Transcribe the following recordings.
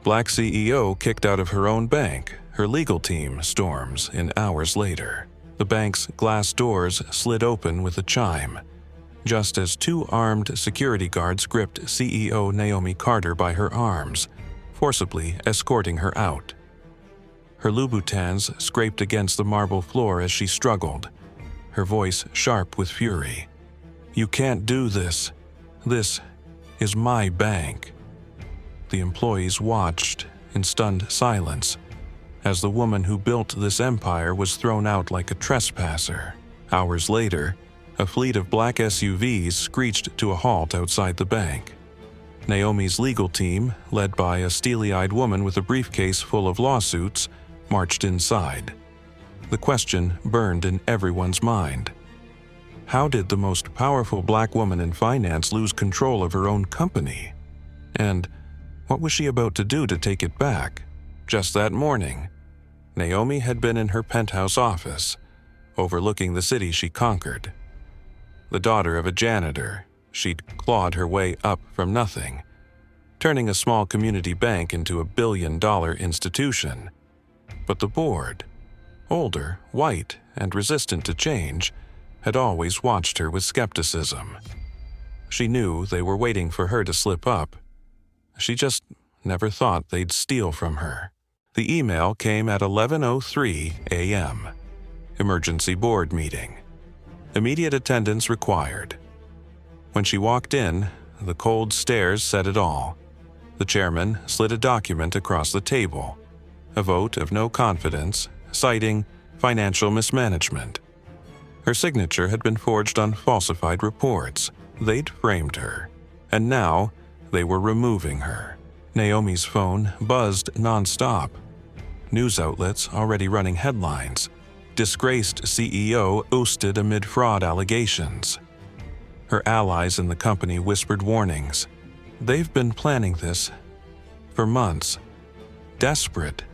Black CEO kicked out of her own bank. Her legal team storms in hours later. The bank's glass doors slid open with a chime, just as two armed security guards gripped CEO Naomi Carter by her arms, forcibly escorting her out. Her Louboutins scraped against the marble floor as she struggled, her voice sharp with fury. "You can't do this. This is my bank." The employees watched in stunned silence as the woman who built this empire was thrown out like a trespasser. Hours later, a fleet of black SUVs screeched to a halt outside the bank. Naomi's legal team, led by a steely-eyed woman with a briefcase full of lawsuits, marched inside. The question burned in everyone's mind. How did the most powerful black woman in finance lose control of her own company? And what was she about to do to take it back? Just that morning, Naomi had been in her penthouse office, overlooking the city she conquered. The daughter of a janitor, she'd clawed her way up from nothing, turning a small community bank into a billion-dollar institution. But the board, older, white, and resistant to change, had always watched her with skepticism. She knew they were waiting for her to slip up. She just never thought they'd steal from her. The email came at 11:03 a.m. Emergency board meeting. Immediate attendance required. When she walked in, the cold stares said it all. The chairman slid a document across the table, a vote of no confidence, citing financial mismanagement. Her signature had been forged on falsified reports. They'd framed her, and now they were removing her. Naomi's phone buzzed nonstop. News outlets already running headlines. Disgraced CEO ousted amid fraud allegations. Her allies in the company whispered warnings. They've been planning this for months. Desperate,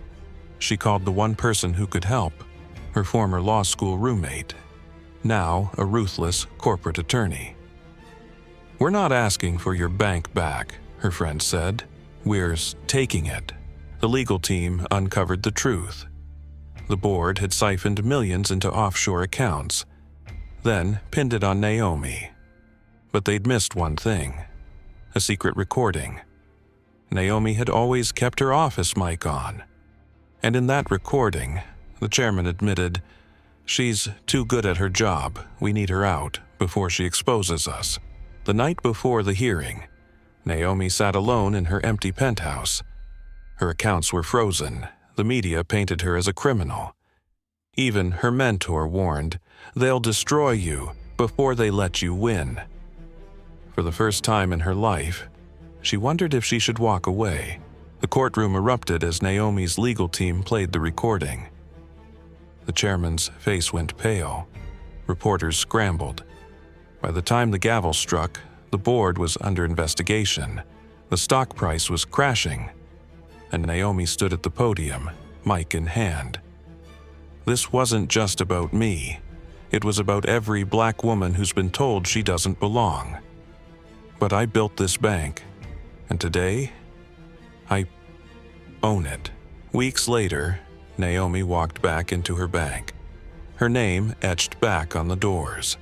she called the one person who could help, her former law school roommate, now a ruthless corporate attorney. "We're not asking for your bank back," her friend said. "We're taking it." The legal team uncovered the truth. The board had siphoned millions into offshore accounts, then pinned it on Naomi. But they'd missed one thing: a secret recording. Naomi had always kept her office mic on. And in that recording, the chairman admitted, "She's too good at her job. We need her out before she exposes us." The night before the hearing, Naomi sat alone in her empty penthouse. Her accounts were frozen. The media painted her as a criminal. Even her mentor warned, "They'll destroy you before they let you win." For the first time in her life, she wondered if she should walk away. The courtroom erupted as Naomi's legal team played the recording. The chairman's face went pale. Reporters scrambled. By the time the gavel struck, the board was under investigation. The stock price was crashing, and Naomi stood at the podium, mic in hand. "This wasn't just about me. It was about every black woman who's been told she doesn't belong. But I built this bank, and today, I own it." Weeks later, Naomi walked back into her bank, her name etched back on the doors.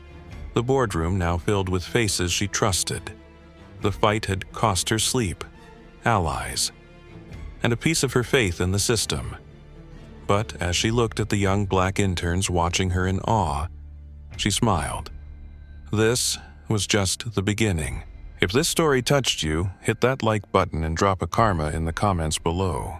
The boardroom now filled with faces she trusted. The fight had cost her sleep, allies, and a piece of her faith in the system. But as she looked at the young black interns watching her in awe, she smiled. This was just the beginning. If this story touched you, hit that like button and drop a karma in the comments below.